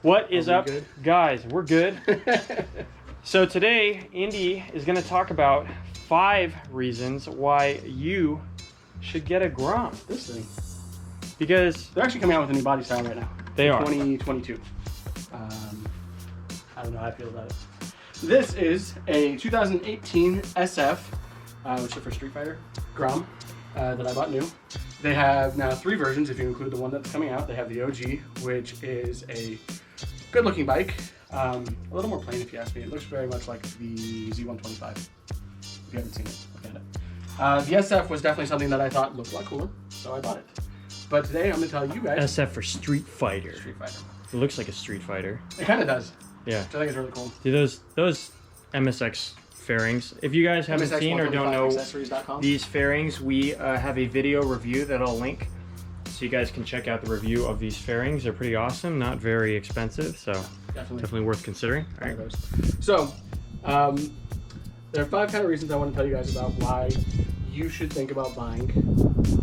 What is up, guys? We're good. So today, Indy is going to talk about 5 reasons why you should get a Grom. This thing. Because they're actually coming out with a new body style right now. They are. 2022. I don't know how I feel about it. This is a 2018 SF, which is for Street Fighter, Grom, that I bought new. They have now 3 versions if you include the one that's coming out. They have the OG, which is a good looking bike. A little more plain if you ask me. It looks very much like the Z125. If you haven't seen it, look at it. The SF was definitely something that I thought looked a lot cooler, so I bought it. But today I'm going to tell you guys... SF for Street Fighter. Street Fighter. It looks like a Street Fighter. It kind of does. Yeah. Which I think is really cool. See those MSX fairings. If you guys haven't seen or don't know these fairings, we have a video review that I'll link. So you guys can check out the review of these fairings. They're pretty awesome, not very expensive, so definitely worth considering. All right. So, there are 5 kind of reasons I want to tell you guys about why you should think about buying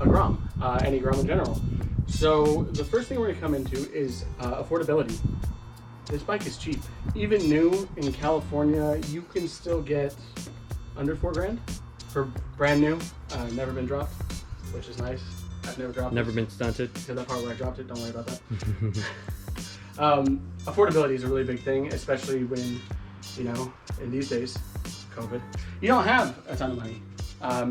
a Grom, any Grom in general. So, the first thing we're going to come into is affordability. This bike is cheap. Even new in California, you can still get under $4 grand for brand new, never been dropped, which is nice. I've never dropped it. Never been stunted. To that part where I dropped it, don't worry about that. Affordability is a really big thing, especially when, you know, in these days, COVID, you don't have a ton of money.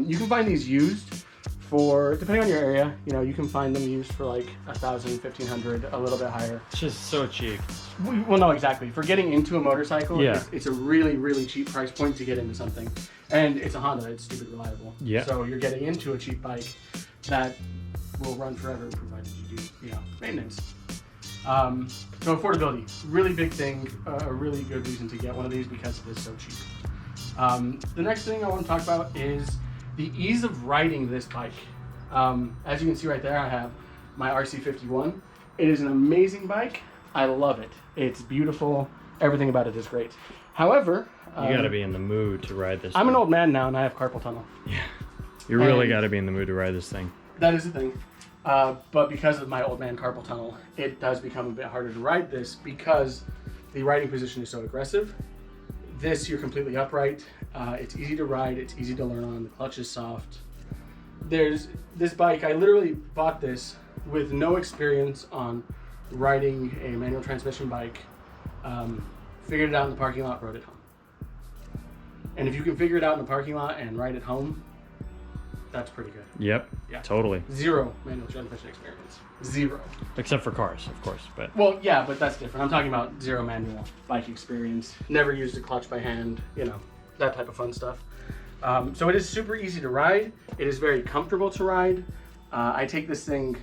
You can find these used for, depending on your area, you know, you can find them used for like $1,000, $1,500, a little bit higher. It's just so cheap. Well, no, exactly. For getting into a motorcycle, yeah. it's a really, really cheap price point to get into something. And it's a Honda, it's stupid reliable. Yeah. So you're getting into a cheap bike that will run forever, provided you do, you know, maintenance. So affordability, really big thing, a really good reason to get one of these because it is so cheap. The next thing I want to talk about is the ease of riding this bike. As you can see right there, I have my RC51. It is an amazing bike. I love it. It's beautiful. Everything about it is great. However, you gotta be in the mood to ride this. I'm an old man now and I have carpal tunnel. Yeah, you really gotta be in the mood to ride this thing. That is the thing. But because of my old man carpal tunnel, it does become a bit harder to ride this because the riding position is so aggressive. This, you're completely upright. It's easy to ride. It's easy to learn on. The clutch is soft. There's this bike. I literally bought this with no experience on riding a manual transmission bike. Figured it out in the parking lot, rode it home. And if you can figure it out in the parking lot and ride it home, that's pretty good. Yep. Yeah. Totally. 0 manual transmission experience. 0. Except for cars, of course. But well, yeah, but that's different. I'm talking about 0 manual bike experience. Never used a clutch by hand. You know, that type of fun stuff. So it is super easy to ride. It is very comfortable to ride. I take this thing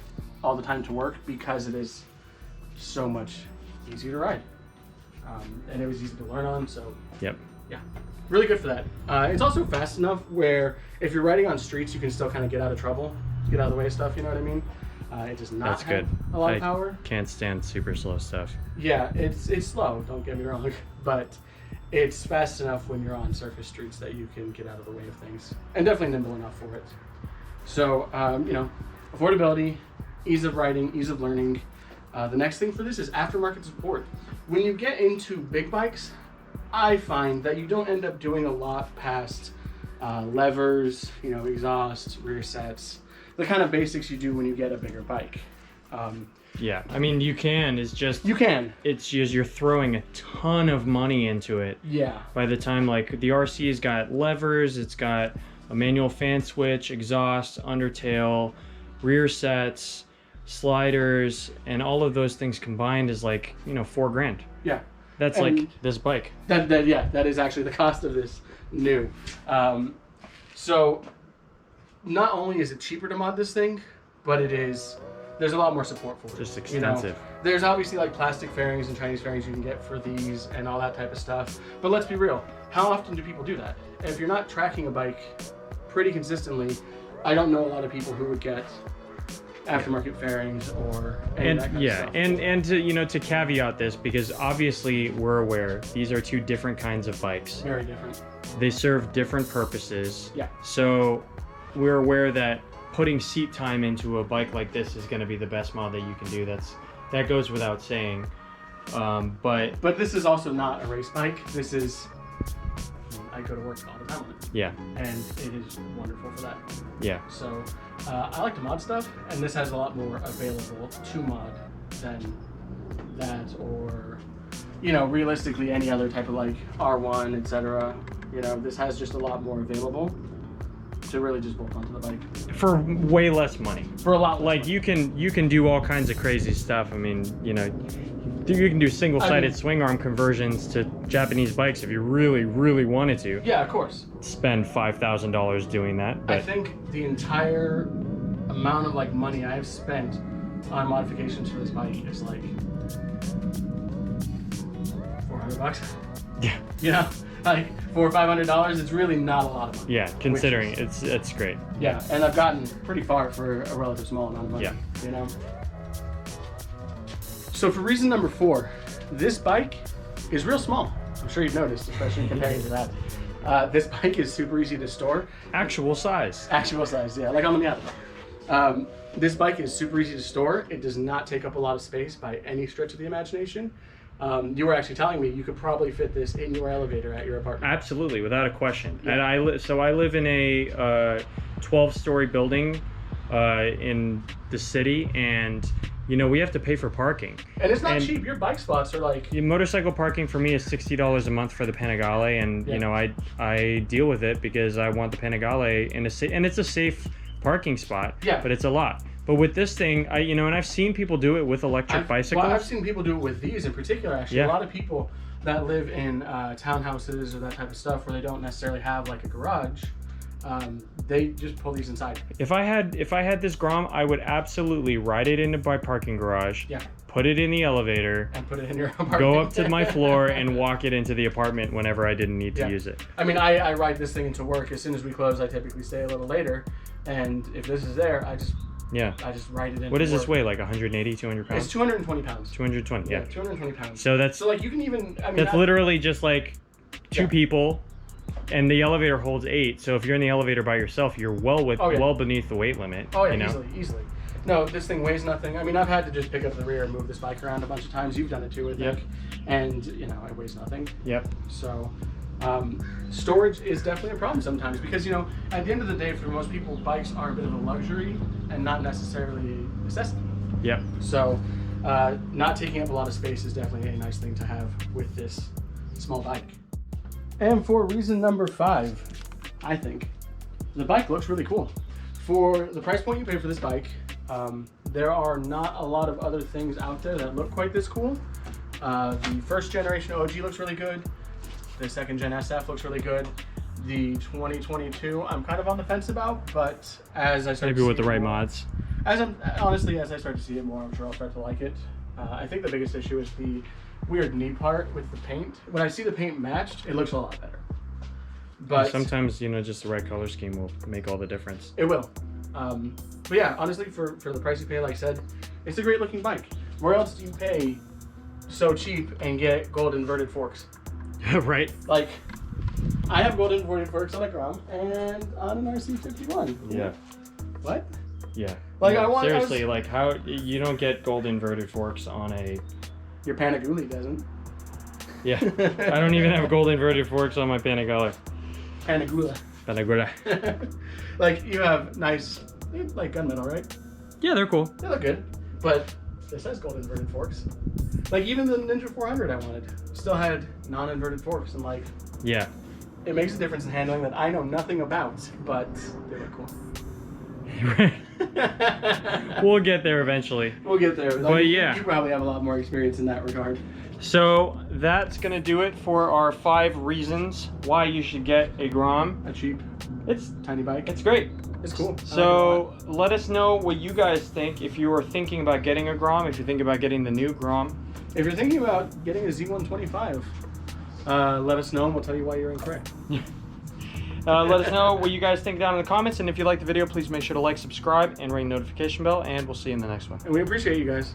all the time to work because it is so much easier to ride. And it was easy to learn on. So yep. Yeah. Really good for that. It's also fast enough where if you're riding on streets, you can still kind of get out of trouble, get out of the way of stuff, you know what I mean? It does not have a lot of power. Can't stand super slow stuff. Yeah, it's slow, don't get me wrong, but it's fast enough when you're on surface streets that you can get out of the way of things. And definitely nimble enough for it. So, you know, affordability, ease of riding, ease of learning. The next thing for this is aftermarket support. When you get into big bikes, I find that you don't end up doing a lot past levers, you know, exhaust, rear sets, the kind of basics you do when you get a bigger bike. Yeah, I mean, you can. It's just you can. It's just you're throwing a ton of money into it. Yeah. By the time, like, the RC's got levers, it's got a manual fan switch, exhaust, undertail, rear sets, sliders, and all of those things combined is like, you know, $4 grand. Yeah. That's and like this bike. That is actually the cost of this new. So not only is it cheaper to mod this thing, but there's a lot more support for it. Just extensive. You know? There's obviously like plastic fairings and Chinese fairings you can get for these and all that type of stuff. But let's be real. How often do people do that? If you're not tracking a bike pretty consistently, I don't know a lot of people who would get aftermarket fairings or any of that kind of stuff. And to caveat this, because obviously we're aware these are two different kinds of bikes. Very different. They serve different purposes. Yeah. So we're aware that putting seat time into a bike like this is going to be the best mod that you can do. That goes without saying. But this is also not a race bike. This is, I go to work all the time on it. Yeah. And it is wonderful for that. Yeah. So I like to mod stuff, and this has a lot more available to mod than that, or realistically any other type of like R1, etc. This has just a lot more available to really just bolt onto the bike for way less money. For a lot less money. You can do all kinds of crazy stuff. I mean, you can do single-sided swing arm conversions to Japanese bikes if you really, really wanted to. Yeah, of course. Spend $5,000 doing that. But I think the entire amount of like money I have spent on modifications for this bike is like $400. Yeah. Like $400 or $500. It's really not a lot of money. Yeah, considering it's great. Yeah, and I've gotten pretty far for a relative small amount of money. Yeah. So for reason number 4, this bike is real small. I'm sure you've noticed, especially comparing to that. This bike is super easy to store. Actual size. Actual size, yeah, like on the Miata. This bike is super easy to store. It does not take up a lot of space by any stretch of the imagination. You were actually telling me you could probably fit this in your elevator at your apartment. Absolutely, without a question. Yeah. And I live in a 12-story building in the city, and we have to pay for parking. And it's not cheap. Your bike spots are like... Motorcycle parking for me is $60 a month for the Panigale, and I deal with it because I want the Panigale and it's a safe parking spot. Yeah. But it's a lot. But with this thing, and I've seen people do it with electric bicycles. Well, I've seen people do it with these in particular, actually. Yeah. A lot of people that live in townhouses or that type of stuff where they don't necessarily have like a garage, they just pull these inside. If I had this Grom, I would absolutely ride it into my parking garage. Yeah. Put it in the elevator. And put it in your apartment. Go up to my floor and walk it into the apartment whenever I didn't need to use it. I mean, I ride this thing into work. As soon as we close, I typically stay a little later. And if this is there, I just ride it in. What does this weigh? Like 180, 200 pounds? It's 220 pounds. 220, yeah. 220 pounds. So that's... So like you can even... that's literally just like 2 people, and the elevator holds 8. So if you're in the elevator by yourself, you're well beneath the weight limit. Oh yeah, easily. No, this thing weighs nothing. I mean, I've had to just pick up the rear and move this bike around a bunch of times. You've done it too, I think. And it weighs nothing. Yep. So storage is definitely a problem sometimes because, at the end of the day, for most people, bikes are a bit of a luxury and not necessarily a necessity. Yep. So not taking up a lot of space is definitely a nice thing to have with this small bike. And for reason number 5, I think, the bike looks really cool. For the price point you pay for this bike, there are not a lot of other things out there that look quite this cool. The first generation OG looks really good. The second gen SF looks really good. The 2022, I'm kind of on the fence about, but as I start maybe with the right mods. As I start to see it more, I'm sure I'll start to like it. I think the biggest issue is the weird knee part with the paint. When I see the paint matched, it looks a lot better. But sometimes, just the right color scheme will make all the difference. It will. But yeah, honestly, for the price you pay, like I said, it's a great looking bike. Where else do you pay so cheap and get gold inverted forks? Right. Like, I have gold inverted forks on a Grom and on an RC51. Yeah. What? Yeah. Like, no, seriously, like how you don't get gold inverted forks on a... Your Panigale doesn't. Yeah. I don't even have gold inverted forks on my Panigale. Panigale. Like, you have nice, like, gunmetal, right? Yeah, they're cool. They look good, but this has gold inverted forks. Like, even the Ninja 400 I wanted still had non-inverted forks, and like... Yeah. It makes a difference in handling that I know nothing about, but they look cool. We'll get there eventually. We'll get there. But yeah. You probably have a lot more experience in that regard. So that's going to do it for our 5 reasons why you should get a Grom. A cheap, it's tiny bike. It's great. It's cool. So let us know what you guys think. If you are thinking about getting a Grom, if you're thinking about getting the new Grom. If you're thinking about getting a Z125, let us know and we'll tell you why you're incorrect. Let us know what you guys think down in the comments, and if you like the video, please make sure to like, subscribe, and ring the notification bell, and we'll see you in the next one. And we appreciate you guys.